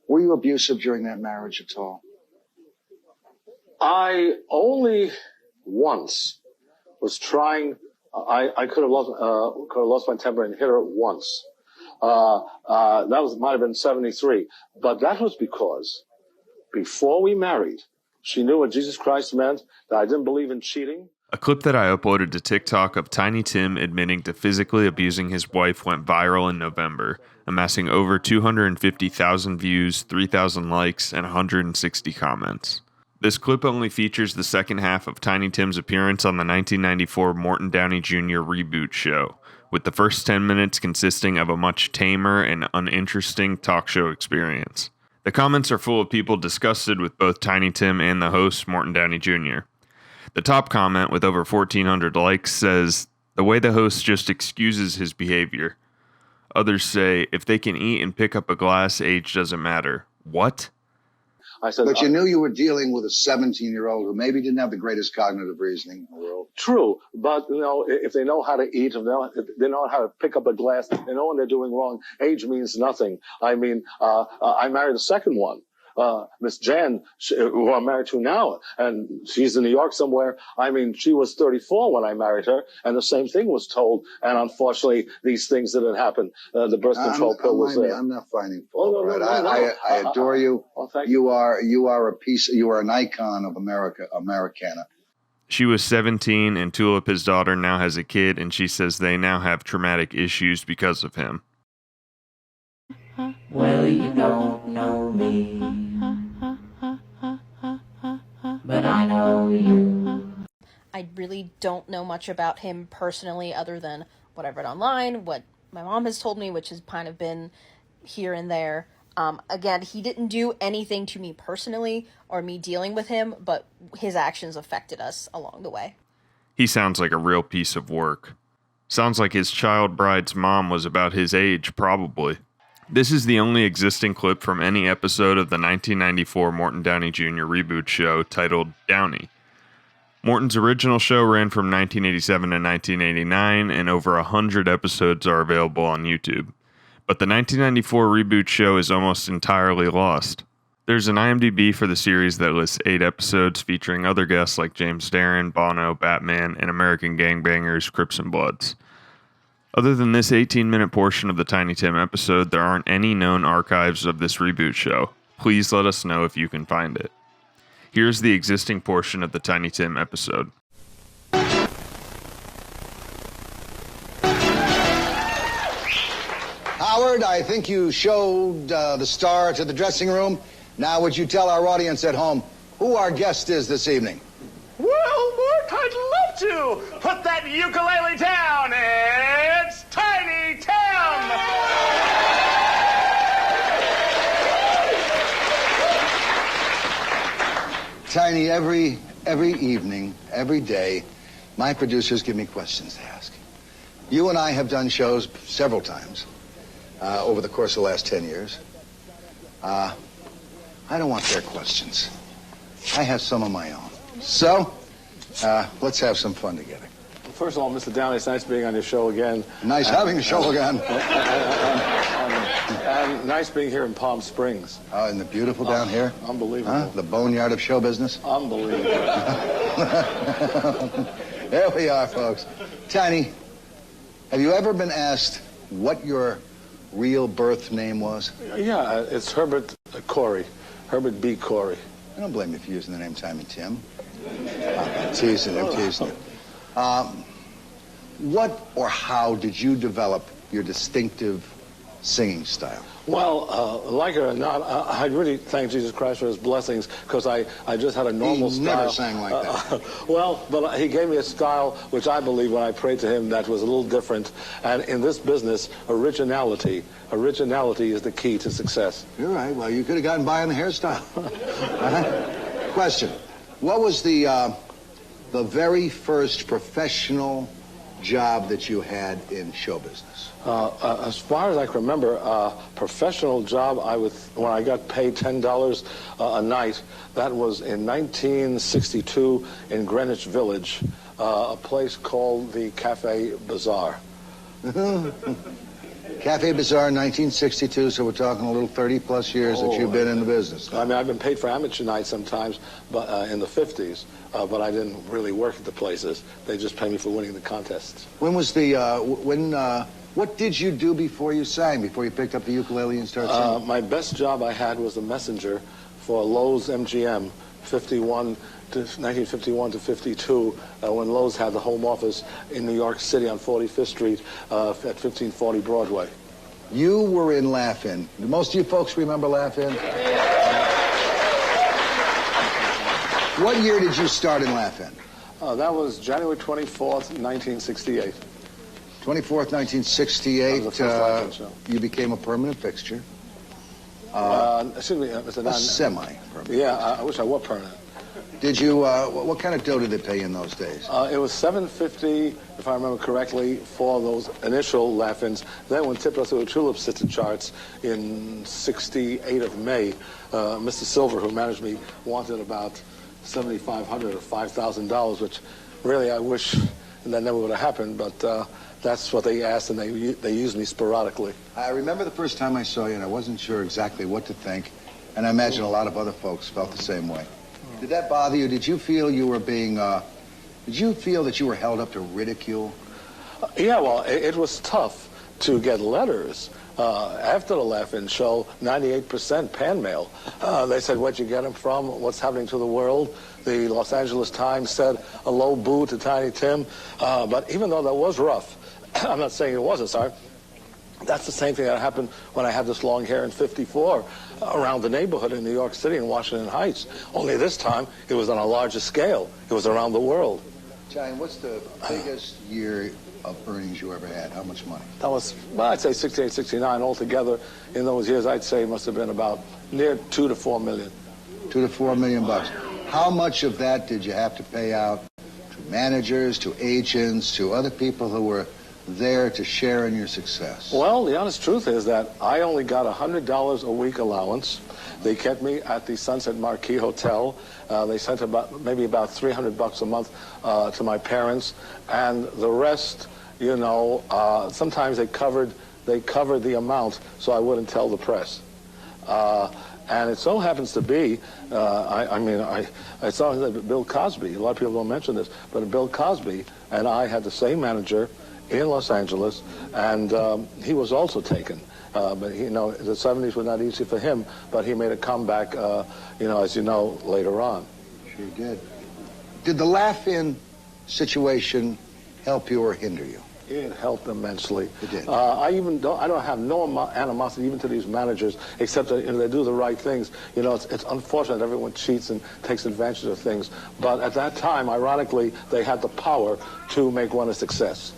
Were you abusive during that marriage at all? I only once was trying. I could have lost my temper and hit her once. Might have been 73, but that was because before we married, she knew what Jesus Christ meant, that I didn't believe in cheating. A clip that I uploaded to TikTok of Tiny Tim admitting to physically abusing his wife went viral in November, amassing over 250,000 views, 3,000 likes, and 160 comments. This clip only features the second half of Tiny Tim's appearance on the 1994 Morton Downey Jr. reboot show, with the first 10 minutes consisting of a much tamer and uninteresting talk show experience. The comments are full of people disgusted with both Tiny Tim and the host, Morton Downey Jr. The top comment, with over 1,400 likes, says, "The way the host just excuses his behavior." Others say, "If they can eat and pick up a glass, age doesn't matter." What? I said, but you knew you were dealing with a 17-year-old who maybe didn't have the greatest cognitive reasoning in the world. True, but if they know how to eat, if they know how to pick up a glass, they know when they're doing wrong. Age means nothing. I mean, I married the second one, Miss Jan, who I'm married to now, and she's in New York somewhere. I mean, she was 34 when I married her, and the same thing was told. And unfortunately, these things didn't happen. The birth control pill was there. I'm not finding fault. No, I adore you. Well, thank you are an icon of Americana. She was 17, and Tulip, his daughter, now has a kid, and she says they now have traumatic issues because of him. Well, you don't know me, but I know you. I really don't know much about him personally other than what I've read online, what my mom has told me, which has kind of been here and there. Again, he didn't do anything to me personally or me dealing with him, but his actions affected us along the way. He sounds like a real piece of work. Sounds like his child bride's mom was about his age, probably. This is the only existing clip from any episode of the 1994 Morton Downey Jr. reboot show titled Downey. Morton's original show ran from 1987 to 1989, and over 100 episodes are available on YouTube. But the 1994 reboot show is almost entirely lost. There's an IMDb for the series that lists 8 episodes featuring other guests like James Darren, Bono, Batman, and American Gangbangers, Crips and Bloods. Other than this 18-minute portion of the Tiny Tim episode, there aren't any known archives of this reboot show. Please let us know if you can find it. Here's the existing portion of the Tiny Tim episode. Howard, I think you showed the star to the dressing room. Now would you tell our audience at home who our guest is this evening? Well, Mort, I'd love to. Put that ukulele down. It's Tiny Tim. Tiny, every evening, every day, my producers give me questions to ask. You and I have done shows several times over the course of the last 10 years. I don't want their questions. I have some of my own. So, let's have some fun together. First of all, Mr. Downey, it's nice being on your show again. Nice having the show again. And nice being here in Palm Springs. Oh, isn't it beautiful down here? Unbelievable. Huh? The boneyard of show business? Unbelievable. There we are, folks. Tiny, have you ever been asked what your real birth name was? Yeah, it's Herbert Corey. Herbert B. Corey. I don't blame you for using the name Tiny Tim. I'm teasing you. What or how did you develop your distinctive singing style? Well, like it or not, I really thank Jesus Christ for his blessings, because I just had a normal style. He never sang like that. Well, but he gave me a style which I believe when I prayed to him that was a little different. And in this business, originality is the key to success. You're right. Well, you could have gotten by on the hairstyle. Question. What was the very first professional job that you had in show business? As far as I can remember, professional job, when I got paid $10 a night, that was in 1962 in Greenwich Village, a place called the Cafe Bazaar. Cafe Bazaar, 1962, so we're talking a little 30-plus years that you've been in the business. I mean, I've been paid for amateur nights sometimes, but in the 50s, but I didn't really work at the places. They just paid me for winning the contests. When was the, what did you do before you sang, before you picked up the ukulele and started singing? My best job I had was the messenger for Lowe's MGM, 1951 to 52, when Lowe's had the home office in New York City on 45th Street at 1540 Broadway. You were in Laugh-In. Do most of you folks remember Laugh-In? What year did you start in Laugh-In? That was January 24th, 1968. 24th, 1968, That was the first Laugh-In show. You became a permanent fixture. Excuse me, Mr. A semi-permanent. Yeah, I wish I were permanent. Did you, what kind of dough did they pay in those days? It was $7.50, if I remember correctly, for those initial Laugh-Ins. Then when Tip Us with Tulips hit the charts in 68 of May, Mr. Silver, who managed me, wanted about $7,500 or $5,000, which really I wish that never would have happened, but that's what they asked, and they used me sporadically. I remember the first time I saw you, and I wasn't sure exactly what to think, and I imagine a lot of other folks felt the same way. Did that bother you? Did you feel you were being, did you feel that you were held up to ridicule? Yeah, well, it was tough to get letters. After the Laugh-In show, 98% pan mail. They said, where'd you get them from? What's happening to the world? The Los Angeles Times said a low boo to Tiny Tim. But even though that was rough, I'm not saying it wasn't, sorry. That's the same thing that happened when I had this long hair in 54 around the neighborhood in New York City and Washington Heights. Only this time, it was on a larger scale. It was around the world. Giant, what's the biggest year of earnings you ever had? How much money? That was, well, I'd say 68, 69 altogether. In those years, I'd say it must have been about near 2 to 4 million. 2 to 4 million bucks. How much of that did you have to pay out to managers, to agents, to other people who were there to share in your success? Well, the honest truth is that I only got $100 a week allowance. They kept me at the Sunset Marquis Hotel. They sent maybe about $300 a month to my parents, and the rest, you know, sometimes they covered the amount so I wouldn't tell the press. And it so happens to be, I saw that Bill Cosby, a lot of people don't mention this, but Bill Cosby and I had the same manager in Los Angeles, and he was also taken. But you know, the 70s were not easy for him, but he made a comeback, you know, as you know, later on. Sure did. Did the Laugh-In situation help you or hinder you? It helped immensely. It did. I don't have no animosity even to these managers, except that, you know, they do the right things. You know, it's unfortunate that everyone cheats and takes advantage of things. But at that time, ironically, they had the power to make one a success.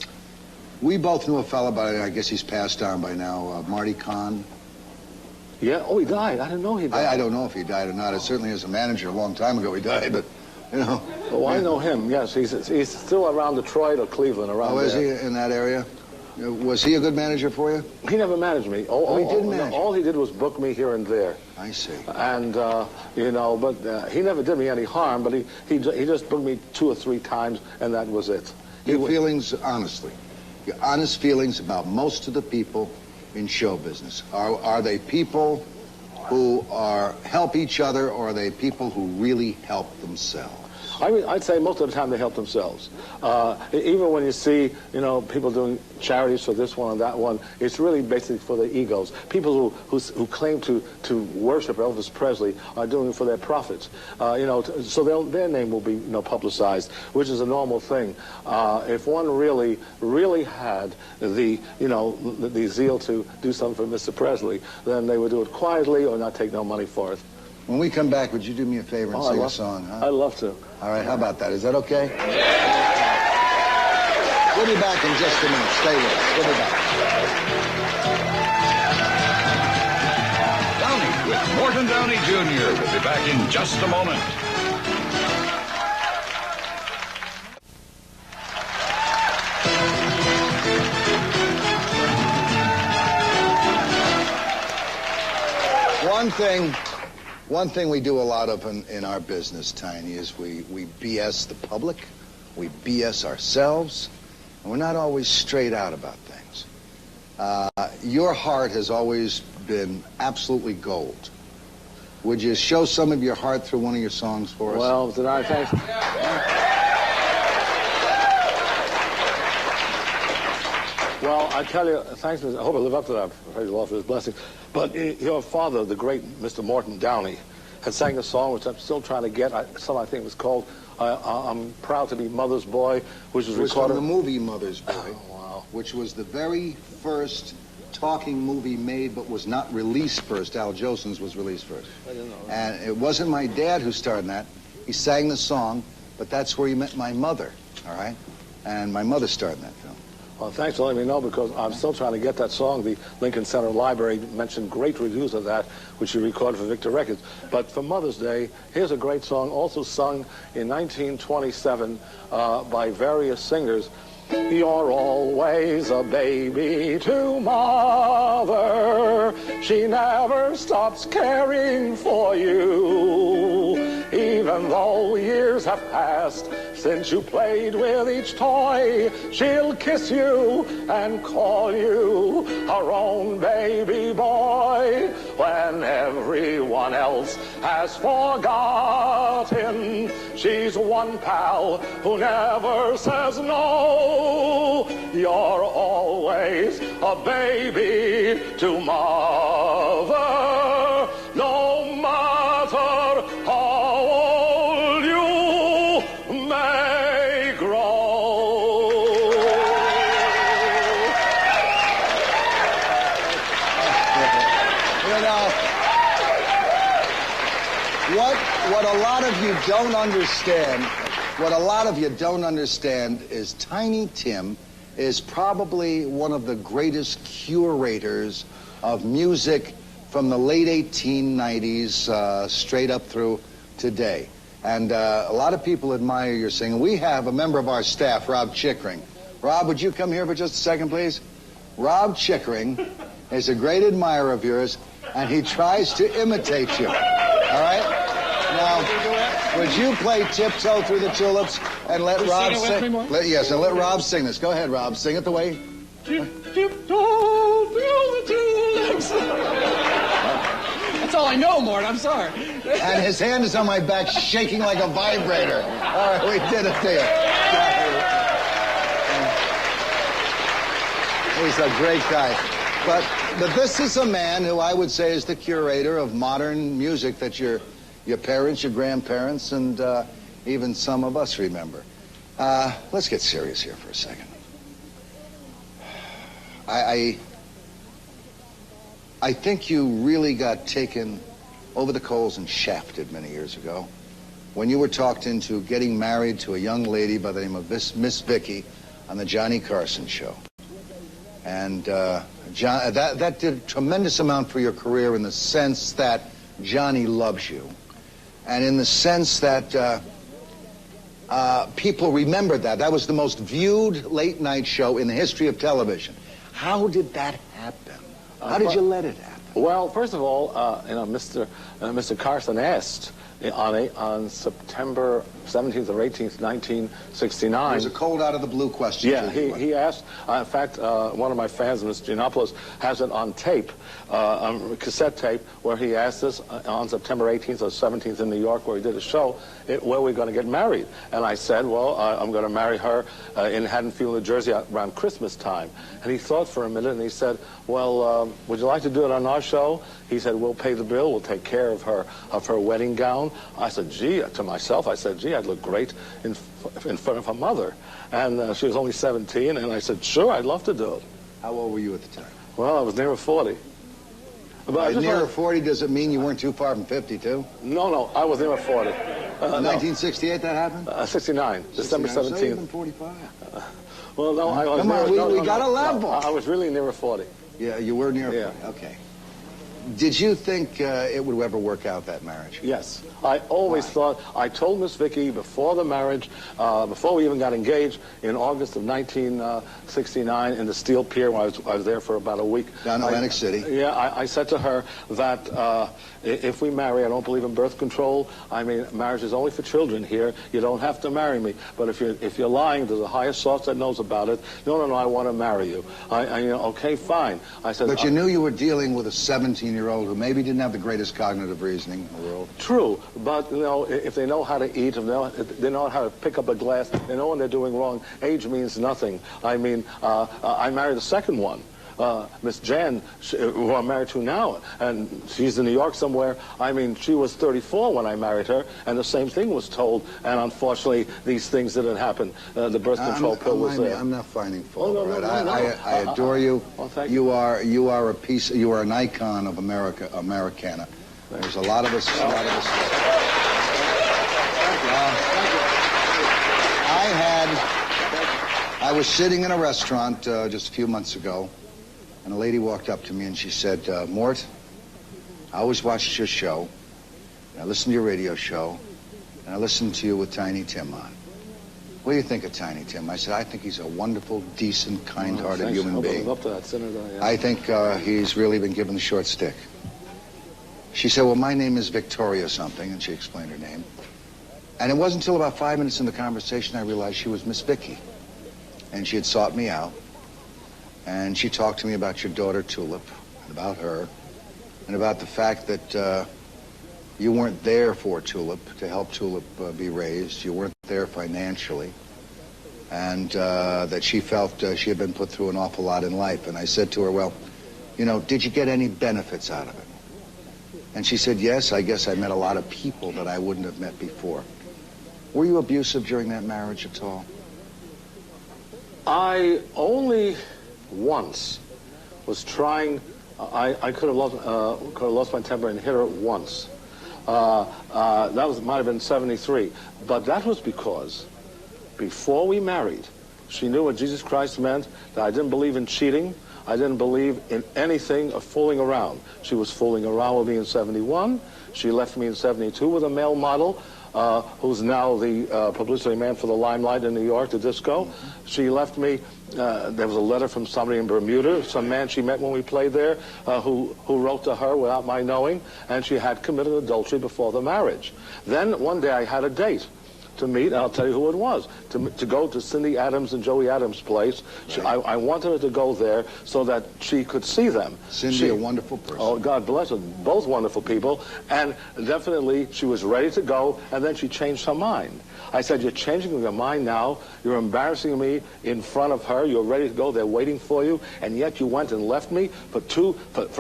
We both knew a fellow, but I guess he's passed on by now, Marty Kahn. Yeah, oh, he died. I didn't know he died. I don't know if he died or not. It certainly as a manager a long time ago he died, but, you know. Oh, I know him, yes. He's still around Detroit or Cleveland, around there. Oh, is he in that area? Was he a good manager for you? He never managed me. Oh, he did manage. All he did was book me here and there. I see. And, you know, but he never did me any harm, but he just booked me 2 or 3 times, and that was it. Your feelings, honestly, your honest feelings about most of the people in show business. Are they people who help each other, or are they people who really help themselves? I'd say most of the time they help themselves. Even when you see, you know, people doing charities for this one and that one, it's really basically for their egos. People who claim to worship Elvis Presley are doing it for their profits. You know, so their name will be, you know, publicized, which is a normal thing. If one really had the, you know, the zeal to do something for Mr. Presley, then they would do it quietly or not take no money for it. When we come back, would you do me a favor and sing a song, huh? I'd love to. All right, how about that? Is that okay? We'll be back in just a minute. Stay with us. We'll be back. Downey with Morton Downey Jr. will be back in just a moment. One thing we do a lot of in our business, Tiny, is we BS the public, we BS ourselves, and we're not always straight out about things. Your heart has always been absolutely gold. Would you show some of your heart through one of your songs for us? Well, tonight, thanks. Well, I tell you, thanks. I hope I live up to that. Praise the Lord for his blessing. But your father, the great Mr. Morton Downey, had sang a song which I'm still trying to get. I think was called "I'm Proud to Be Mother's Boy," which was recorded from the movie Mother's Boy. Oh, wow. Which was the very first talking movie made, but was not released first. Al Jolson's was released first. I didn't know. And it wasn't my dad who starred in that. He sang the song, but that's where he met my mother. All right, and my mother starred in that film. Well, thanks for letting me know, because I'm still trying to get that song. The Lincoln Center Library mentioned great reviews of that, which he recorded for Victor Records. But for Mother's Day, here's a great song, also sung in 1927 by various singers. You're always a baby to mother. She never stops caring for you. Even though years have passed since you played with each toy, she'll kiss you and call you her own baby boy. When everyone else has forgotten, she's one pal who never says no. You're always a baby to mother, no matter how old you may grow. You know, what a lot of you don't understand, is Tiny Tim is probably one of the greatest curators of music from the late 1890s straight up through today. And a lot of people admire your singing. We have a member of our staff, Rob Chickering. Rob, would you come here for just a second, please? Rob Chickering is a great admirer of yours, and he tries to imitate you. All right? Now, would you play Tiptoe Through the Tulips and let Rob sing? Yes, and let Rob sing this. Go ahead, Rob. Sing it the way. Tiptoe through the tulips. That's all I know, Mort. I'm sorry. And his hand is on my back, shaking like a vibrator. All right, we did it to you. He's a great guy. But this is a man who I would say is the curator of modern music that your parents, your grandparents, and even some of us remember. Let's get serious here for a second. I think you really got taken over the coals and shafted many years ago when you were talked into getting married to a young lady by the name of Miss Vicky on the Johnny Carson show. And that did a tremendous amount for your career in the sense that Johnny loves you. And in the sense that people remembered that. That was the most viewed late-night show in the history of television. How did that happen? How did you let it happen? Well, first of all, Mr. Carson asked on September 17th or 18th, 1969. It was a cold out of the blue question. Yeah, he asked. In fact, one of my fans, Mr. Giannopoulos, has it on tape, on cassette tape, where he asked us on September 18th or 17th in New York, where he did a show, where we're going to get married. And I said, well, I'm going to marry her in Haddonfield, New Jersey, around Christmas time. And he thought for a minute, and he said, well, would you like to do it on our show? He said, we'll pay the bill, we'll take care of her wedding gown. I said, gee, to myself, I said, gee, I'd look great in front of her mother. And she was only 17, and I said, sure, I'd love to do it. How old were you at the time? Well, I was near 40. But near 40, does it mean you weren't too far from 52? No, I was near 40. 1968 that happened? 69, December 17th. So you've been 45. Well, no, I was Come on, we got a level. I was really near 40. Yeah, you were near 40. Yeah. Okay. Did you think it would ever work out, that marriage? Yes. I always thought, I told Miss Vicky before the marriage, before we even got engaged, in August of 1969 in the Steel Pier, where I was there for about a week. Down in Atlantic City. Yeah, I said to her that if we marry, I don't believe in birth control. I mean, marriage is only for children here. You don't have to marry me. But if you're lying, there's a higher source that knows about it. No, I want to marry you. Okay, fine. I said. But you knew you were dealing with a 17-year-old who maybe didn't have the greatest cognitive reasoning in the world. True, but if they know how to eat, if they know how to pick up a glass, they know when they're doing wrong. Age means nothing. I mean, I married the second one. Miss Jan, who I'm married to now, and she's in New York somewhere. I mean, she was 34 when I married her, and the same thing was told, and unfortunately, these things didn't happen. The birth control pill was there. I'm not finding fault. Oh, no, I adore you. Oh, thank you are an icon of Americana. There's a lot of us. I was sitting in a restaurant just a few months ago, and a lady walked up to me and she said, Mort, I always watched your show, and I listened to your radio show, and I listened to you with Tiny Tim on. What do you think of Tiny Tim? I said, I think he's a wonderful, decent, kind-hearted human being. I think he's really been given the short stick. She said, well, my name is Victoria something, and she explained her name. And it wasn't until about 5 minutes in the conversation I realized she was Miss Vicky. And she had sought me out. And she talked to me about your daughter, Tulip, and about her, and about the fact that you weren't there for Tulip, to help Tulip be raised. You weren't there financially. And that she felt she had been put through an awful lot in life. And I said to her, well, did you get any benefits out of it? And she said, yes, I guess I met a lot of people that I wouldn't have met before. Were you abusive during that marriage at all? I only once was trying. I could have lost my temper and hit her once. That might have been 73, but that was because before we married, she knew what Jesus Christ meant. That I didn't believe in cheating. I didn't believe in anything of fooling around. She was fooling around with me in 71. She left me in 72 with a male model. Who's now the publicity man for the Limelight in New York, the disco. She left me. There was a letter from somebody in Bermuda, some man she met when we played there, who wrote to her without my knowing, and she had committed adultery before the marriage. Then one day I had a date to meet, and I'll tell you who it was, to go to Cindy Adams and Joey Adams' place. I wanted her to go there so that she could see them. Cindy, a wonderful person. Oh, God bless her. Both wonderful people. And definitely she was ready to go, and then she changed her mind. I said, you're changing your mind now. You're embarrassing me in front of her. You're ready to go. They're waiting for you. And yet you went and left me for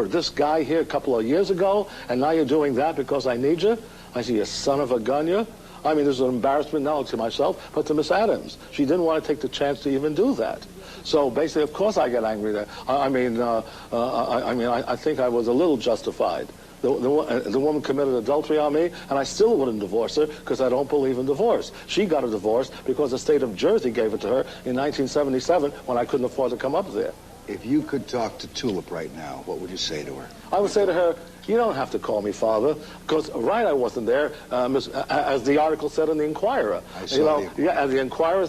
this guy here a couple of years ago, and now you're doing that because I need you? I said, you son of a gun, you. I mean, this is an embarrassment not only to myself, but to Miss Adams. She didn't want to take the chance to even do that. So basically, of course, I get angry there. I think I was a little justified. The woman committed adultery on me, and I still wouldn't divorce her because I don't believe in divorce. She got a divorce because the state of Jersey gave it to her in 1977 when I couldn't afford to come up there. If you could talk to Tulip right now, what would you say to her? I would say to her, you don't have to call me father, because I wasn't there, as the article said in the Inquirer. I saw and the Inquirer,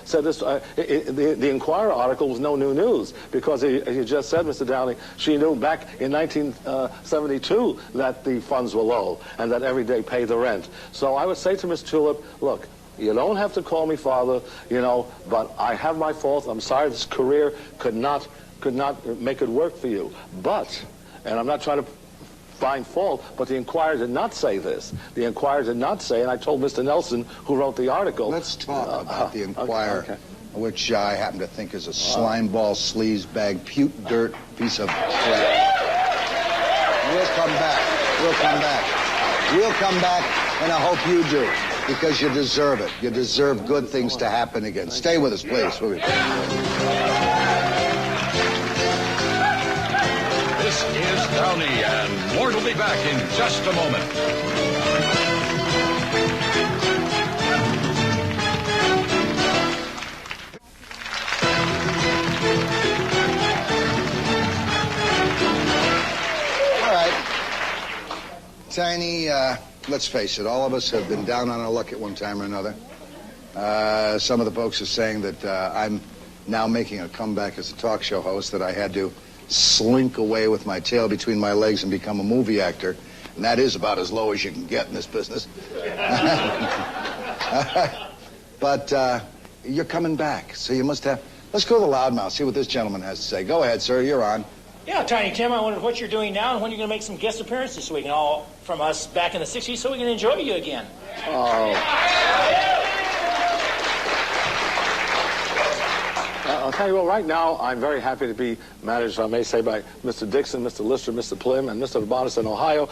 said this. The Inquirer article was no new news because he just said, Mr. Downey, she knew back in 1972 that the funds were low and that every day pay the rent. So I would say to Miss Tulip, look, you don't have to call me father, but I have my faults. I'm sorry this career could not make it work for you. But, and I'm not trying to find fault, but the Inquirer did not say this. The Inquirer did not say, and I told Mr. Nelson, who wrote the article. Let's talk about the Inquirer, which I happen to think is a slimeball, sleazebag, puke dirt piece of crap. We'll come back. We'll come back, and I hope you do, because you deserve it. You deserve good things to happen again. Stay with us, please. This is Downey, and Mort will be back in just a moment. All right. Tiny, let's face it, all of us have been down on our luck at one time or another. Some of the folks are saying that I'm now making a comeback as a talk show host, that I had to slink away with my tail between my legs and become a movie actor. And that is about as low as you can get in this business. But you're coming back, so you must have... Let's go to the loudmouth, see what this gentleman has to say. Go ahead, sir, you're on. Yeah, Tiny Tim, I wondered what you're doing now and when you're going to make some guest appearances so we can all, from us back in the 60s, so we can enjoy you again. I'll tell you what, right now, I'm very happy to be managed, I may say, by Mr. Dixon, Mr. Lister, Mr. Plim, and Mr. Labonis in Ohio.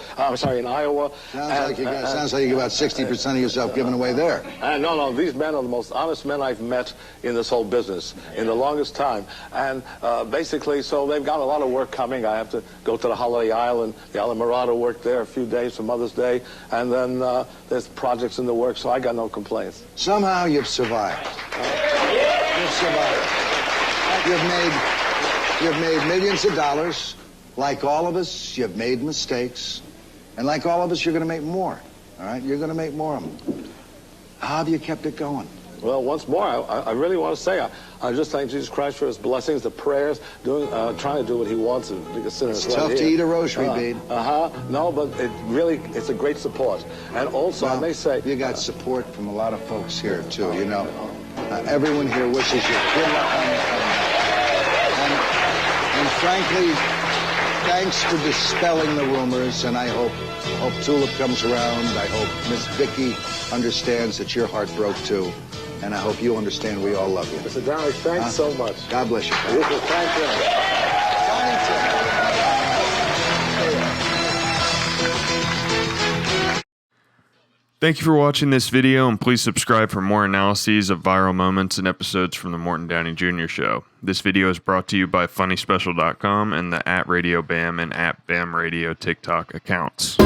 In Iowa. Sounds like you got 60% of yourself given away there. No, these men are the most honest men I've met in this whole business in the longest time. And basically, so they've got a lot of work coming. I have to go to the Holiday Island, the Islamorada, work there a few days for Mother's Day. And then there's projects in the works, so I got no complaints. Somehow you've survived. You've survived. You've made millions of dollars. Like all of us, you've made mistakes. And like all of us, you're going to make more. All right? You're going to make more of them. How have you kept it going? Well, once more, I really want to say, I just thank Jesus Christ for his blessings, the prayers, trying to do what he wants. It's tough to eat a rosary bead. No, but it's a great support. And also, I may say... You got support from a lot of folks here, too, you know. Everyone here wishes you good luck on your coming. And frankly, thanks for dispelling the rumors, and I hope Tulip comes around. I hope Miss Vicky understands that your heart broke, too. And I hope you understand we all love you. Mr. Downey, thanks so much. God bless you. Thank you. Thank you for watching this video, and please subscribe for more analyses of viral moments and episodes from the Morton Downey Jr. Show. This video is brought to you by funnyspecial.com and the @RadioBam and @BamRadio TikTok accounts.